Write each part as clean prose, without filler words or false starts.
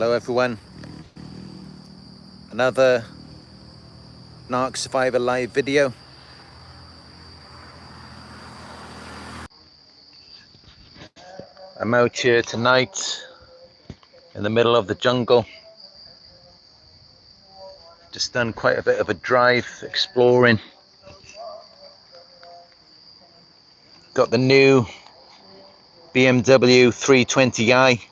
Hello everyone, another Narc Survivor live video. I'm out here tonight in the middle of the jungle. Just done quite a bit of a drive exploring. Got the new BMW 320i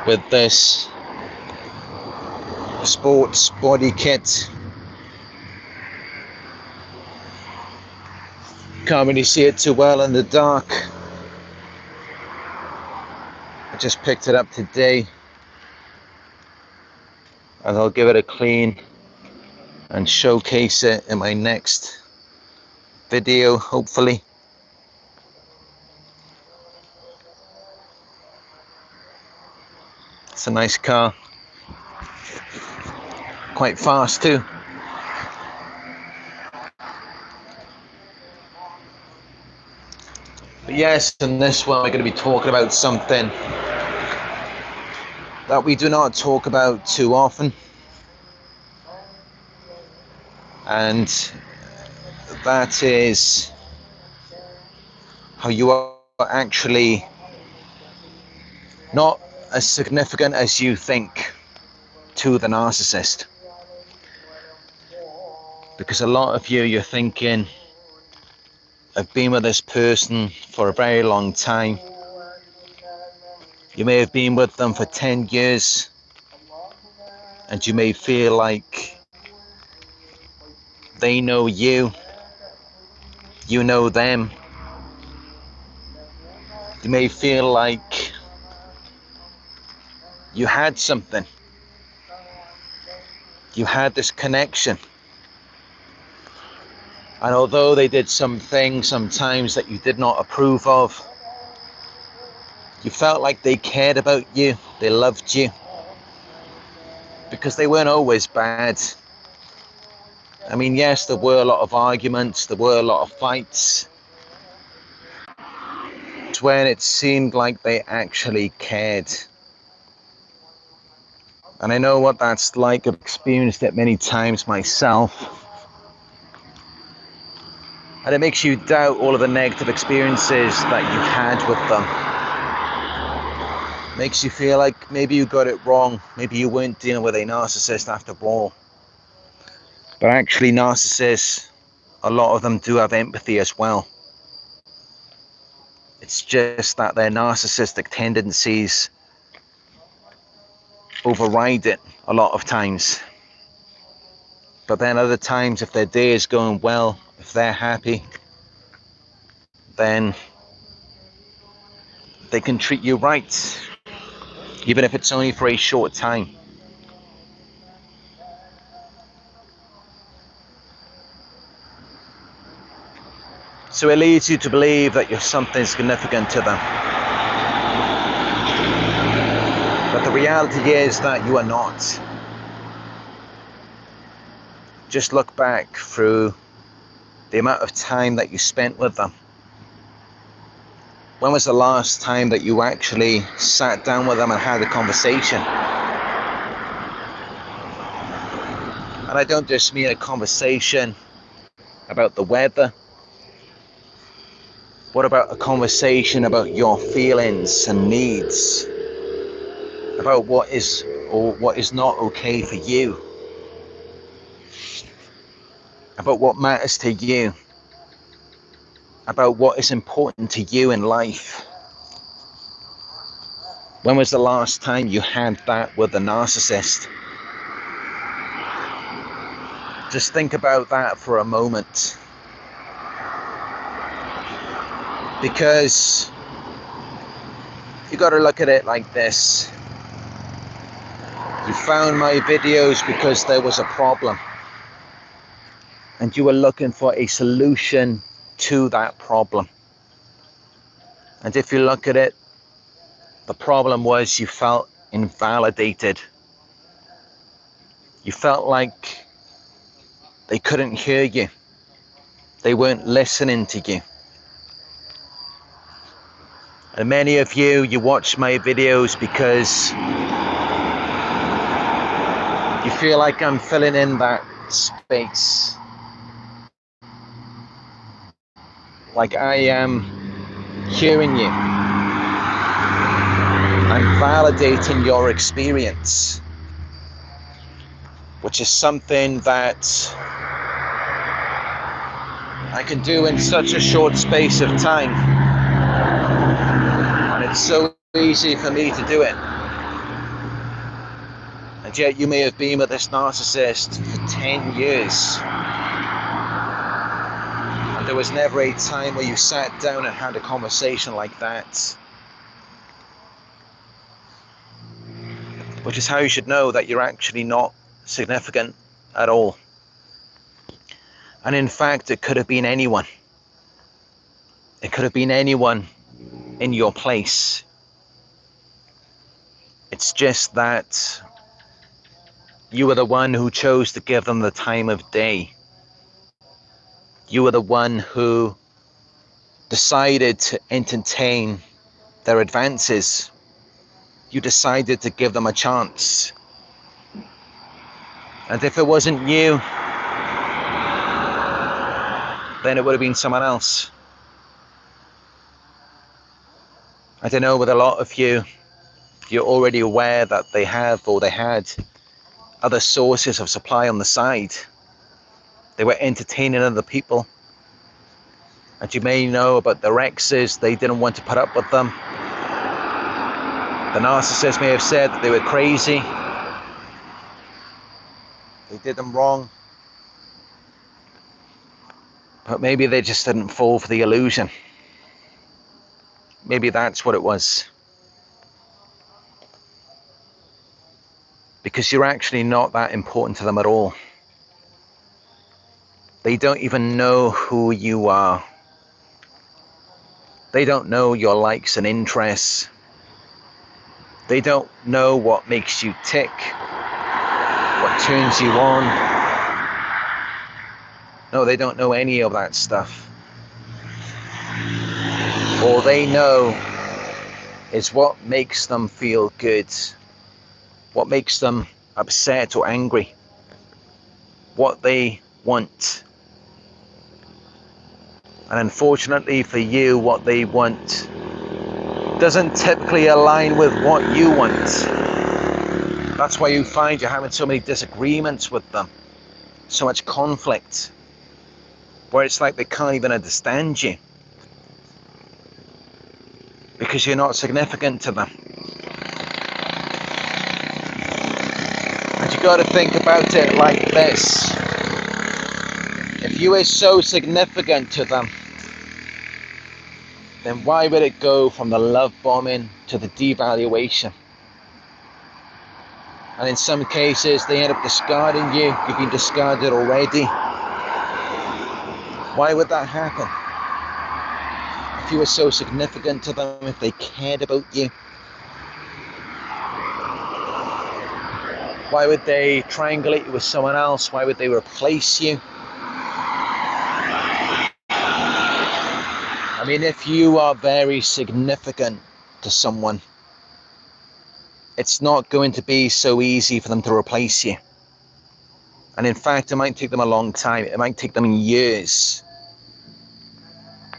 with this sports body kit. Can't really see it too well in the dark. I just picked it up today and I'll give it a clean and showcase it in my next video, hopefully. It's a nice car, quite fast too. But yes, in this one we're going to be talking about something that we do not talk about too often, and that is how you are actually not as significant as you think to the narcissist. Because a lot of you're thinking, I've been with this person for a very long time. You may have been with them for 10 years and you may feel like they know you, you know them. You may feel like you had something. You had this connection. And although they did some things sometimes that you did not approve of, you felt like they cared about you, they loved you, because they weren't always bad. I mean, yes, there were a lot of arguments, there were a lot of fights. It's when it seemed like they actually cared. And I know what that's like. I've experienced it many times myself. And it makes you doubt all of the negative experiences that you had with them. It makes you feel like maybe you got it wrong. Maybe you weren't dealing with a narcissist after all. But actually, narcissists, a lot of them do have empathy as well. It's just that their narcissistic tendencies override it a lot of times. But then other times, if their day is going well, if they're happy, then they can treat you right, even if it's only for a short time. So it leads you to believe that you're something significant to them. But the reality is that you are not. Just look back through the amount of time that you spent with them. When was the last time that you actually sat down with them and had a conversation? And I don't just mean a conversation about the weather. What about a conversation about your feelings and needs? About what is or what is not okay for you? About what matters to you? About what is important to you in life? When was the last time you had that with a narcissist? Just think about that for a moment. Because you got to look at it like this. You found my videos because there was a problem. And you were looking for a solution to that problem. And if you look at it, the problem was you felt invalidated. You felt like they couldn't hear you. They weren't listening to you. And many of you, you watch my videos because you feel like I'm filling in that space. Like I am hearing you. I'm validating your experience, which is something that I can do in such a short space of time. And it's so easy for me to do it. And yet you may have been with this narcissist for 10 years. And there was never a time where you sat down and had a conversation like that. Which is how you should know that you're actually not significant at all. And in fact, it could have been anyone. It could have been anyone in your place. It's just that you were the one who chose to give them the time of day. You were the one who decided to entertain their advances. You decided to give them a chance. And if it wasn't you, then it would have been someone else. I don't know, with a lot of you, you're already aware that they have or they had other sources of supply on the side. They were entertaining other people. And you may know about their exes, they didn't want to put up with them. The narcissist may have said that they were crazy. They did them wrong. But maybe they just didn't fall for the illusion. Maybe that's what it was. Because you're actually not that important to them at all. They don't even know who you are. They don't know your likes and interests. They don't know what makes you tick, what turns you on. No, they don't know any of that stuff. All they know is what makes them feel good, what makes them upset or angry, what they want. And unfortunately for you, what they want doesn't typically align with what you want. That's why you find you're having so many disagreements with them, so much conflict, where it's like they can't even understand you because you're not significant to them. And you got to think about it like this. If you were so significant to them, then why would it go from the love bombing to the devaluation? And in some cases, they end up discarding you. You've been discarded already. Why would that happen? If you were so significant to them, if they cared about you, why would they triangulate you with someone else? Why would they replace you? I mean, if you are very significant to someone, it's not going to be so easy for them to replace you. And in fact, it might take them a long time. It might take them years.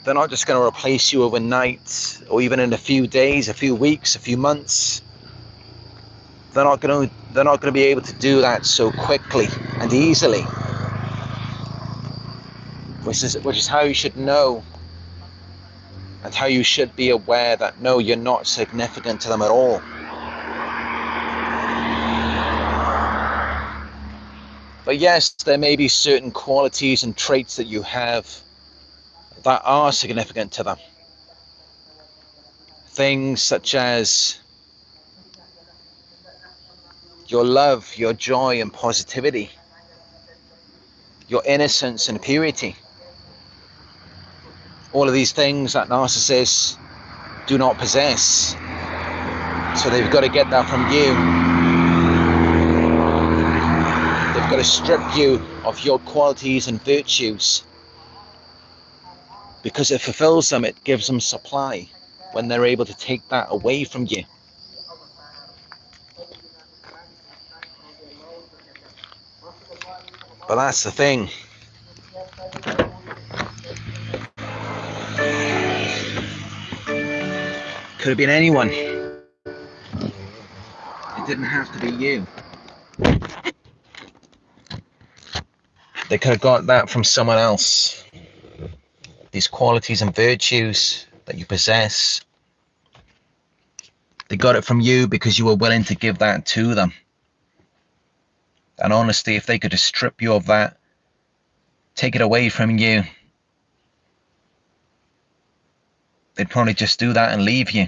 They're not just going to replace you overnight or even in a few days, a few weeks, a few months. They're not going to be able to do that so quickly and easily. Which is how you should know and how you should be aware that no, you're not significant to them at all. But yes, there may be certain qualities and traits that you have that are significant to them. Things such as your love, your joy and positivity, your innocence and purity. All of these things that narcissists do not possess. So they've got to get that from you. They've got to strip you of your qualities and virtues. Because it fulfills them, it gives them supply. when they're able to take that away from you. But that's the thing. Could have been anyone. It didn't have to be you. They could have got that from someone else. These qualities and virtues that you possess. They got it from you because you were willing to give that to them. And honestly, if they could just strip you of that, take it away from you, they'd probably just do that and leave you.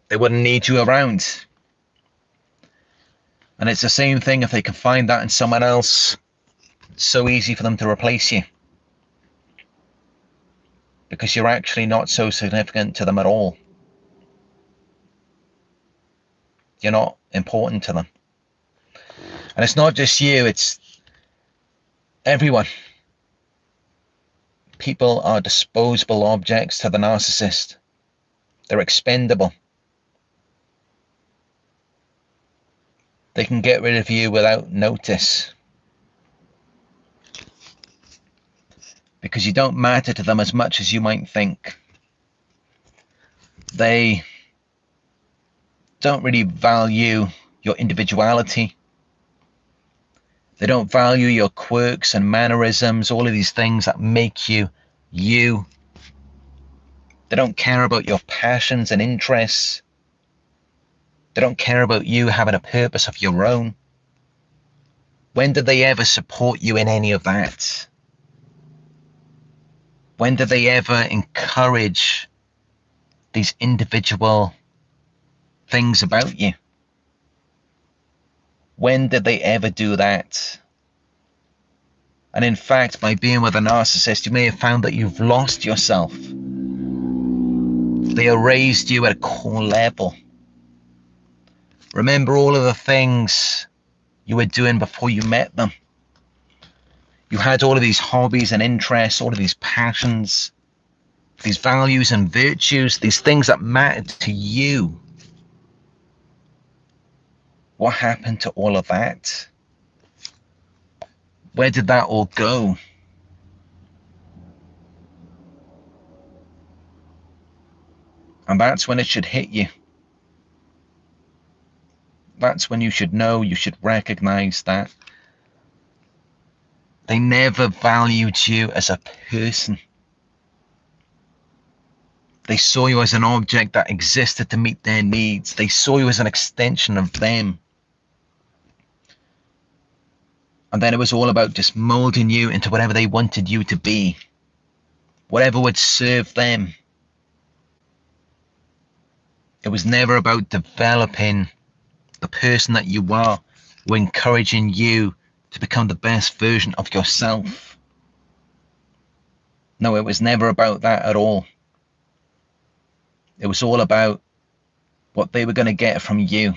They wouldn't need you around. And it's the same thing if they can find that in someone else. It's so easy for them to replace you. Because you're actually not so significant to them at all. You're not important to them. And it's not just you, it's everyone. People are disposable objects to the narcissist. They're expendable. They can get rid of you without notice. Because you don't matter to them as much as you might think. They don't really value your individuality. They don't value your quirks and mannerisms, all of these things that make you you. They don't care about your passions and interests. They don't care about you having a purpose of your own. When did they ever support you in any of that? When did they ever encourage these individual things about you? When did they ever do that? And in fact, by being with a narcissist, you may have found that you've lost yourself. They erased you at a core level. Remember all of the things you were doing before you met them. You had all of these hobbies and interests, all of these passions, these values and virtues, these things that mattered to you. What happened to all of that? Where did that all go? And that's when it should hit you. That's when you should know, you should recognize that they never valued you as a person. They saw you as an object that existed to meet their needs. They saw you as an extension of them. And then it was all about just molding you into whatever they wanted you to be. Whatever would serve them. It was never about developing the person that you are, or encouraging you to become the best version of yourself. No, it was never about that at all. It was all about what they were going to get from you.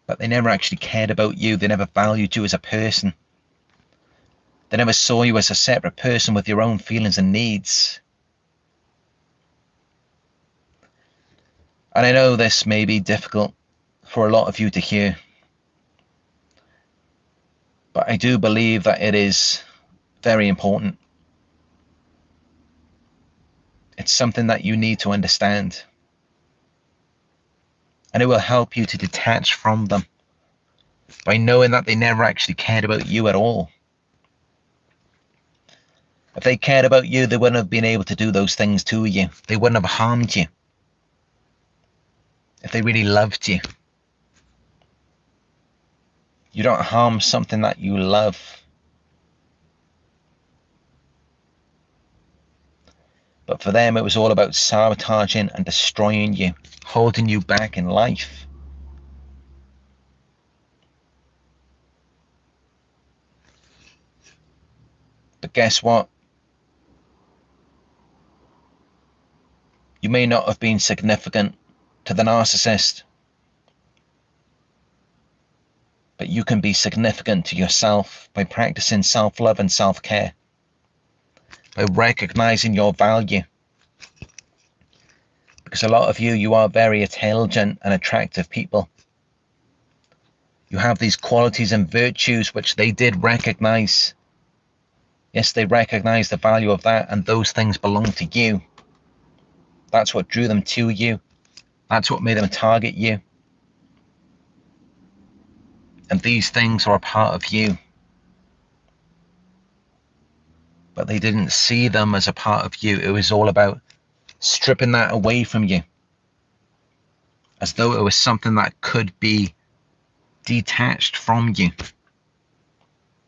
But they never actually cared about you. They never valued you as a person. They never saw you as a separate person with your own feelings and needs. And I know this may be difficult for a lot of you to hear. But I do believe that it is very important. It's something that you need to understand. And it will help you to detach from them by knowing that they never actually cared about you at all. If they cared about you, they wouldn't have been able to do those things to you. They wouldn't have harmed you. If they really loved you. You don't harm something that you love. But for them, it was all about sabotaging and destroying you, holding you back in life. But guess what? You may not have been significant to the narcissist, but you can be significant to yourself by practicing self-love and self-care, by recognizing your value. Because a lot of you are very intelligent and attractive people. You have these qualities and virtues which they did recognize. Yes, they recognize the value of that, and those things belong to you. That's what drew them to you. That's what made them target you. And these things are a part of you. But they didn't see them as a part of you. It was all about stripping that away from you, as though it was something that could be detached from you,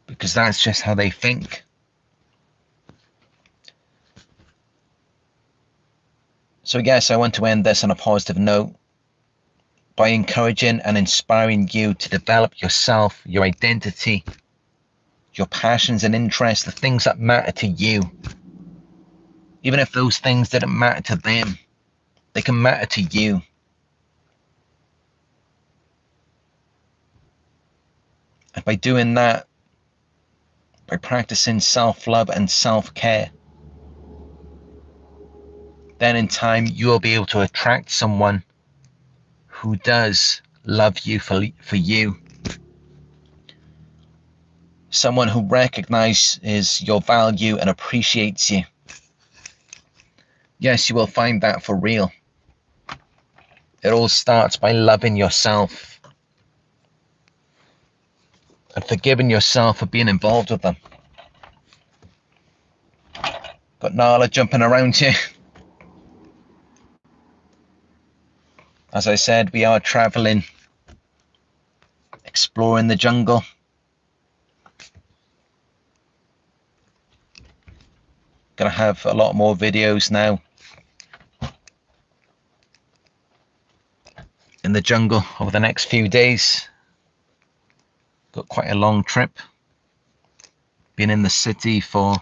because that's just how they think. So yes, I want to end this on a positive note by encouraging and inspiring you to develop yourself, your identity, your passions and interests, the things that matter to you. Even if those things didn't matter to them, they can matter to you. And by doing that, by practicing self-love and self-care, then in time you'll be able to attract someone who does love you for you. Someone who recognizes your value and appreciates you. Yes, you will find that for real. It all starts by loving yourself and forgiving yourself for being involved with them. But Nala jumping around here. As I said, we are traveling, exploring the jungle. Gonna have a lot more videos now in the jungle over the next few days. Got quite a long trip. Been in the city for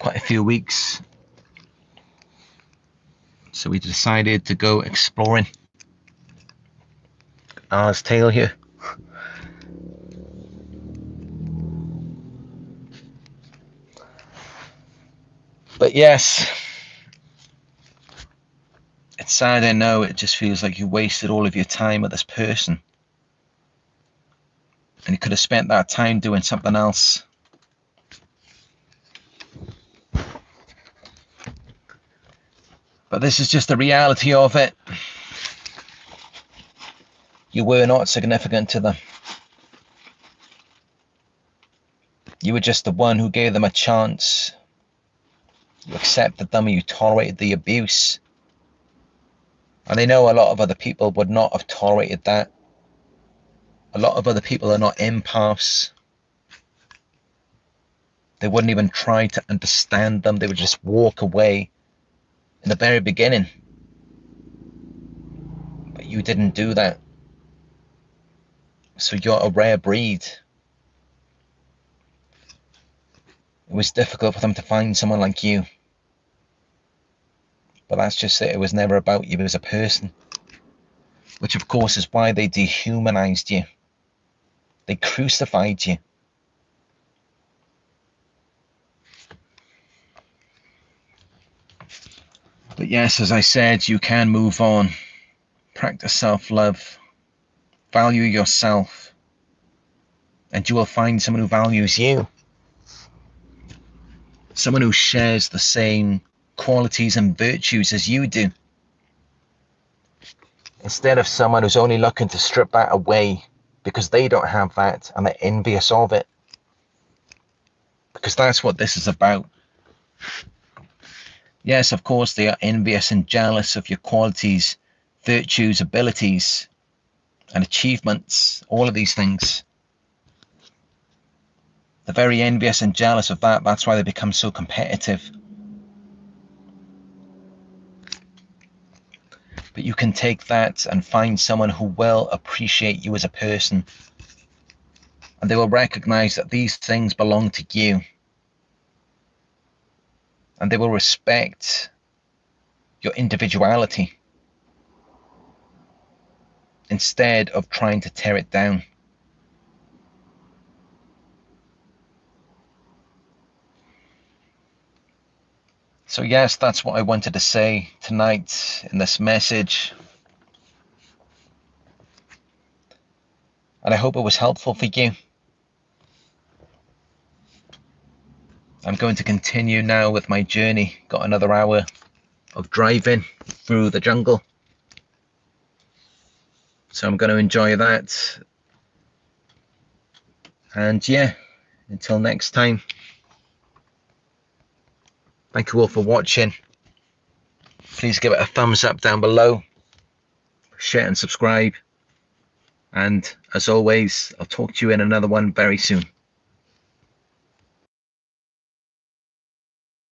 quite a few weeks. So we decided to go exploring. Nala's tail here. But yes, it's sad, I know. It just feels like you wasted all of your time with this person. And you could have spent that time doing something else. But this is just the reality of it. You were not significant to them. You were just the one who gave them a chance. You accepted them, you tolerated the abuse. And I know a lot of other people would not have tolerated that. A lot of other people are not empaths. They wouldn't even try to understand them. They would just walk away in the very beginning. But you didn't do that. So you're a rare breed. It was difficult for them to find someone like you. But that's just it. It was never about you as a person. Which of course is why they dehumanized you. They crucified you. But yes, as I said, you can move on. Practice self-love. Value yourself. And you will find someone who values you. Someone who shares the same qualities and virtues as you do. Instead of someone who's only looking to strip that away because they don't have that and they're envious of it. Because that's what this is about. Yes, of course, they are envious and jealous of your qualities, virtues, abilities, and achievements, all of these things. They're very envious and jealous of that. That's why they become so competitive. But you can take that and find someone who will appreciate you as a person. And they will recognize that these things belong to you. And they will respect your individuality instead of trying to tear it down. So yes, that's what I wanted to say tonight in this message. And I hope it was helpful for you. I'm going to continue now with my journey. Got another hour of driving through the jungle. So I'm going to enjoy that. And yeah, until next time. Thank you all for watching. Please give it a thumbs up down below. Share and subscribe. And as always, I'll talk to you in another one very soon.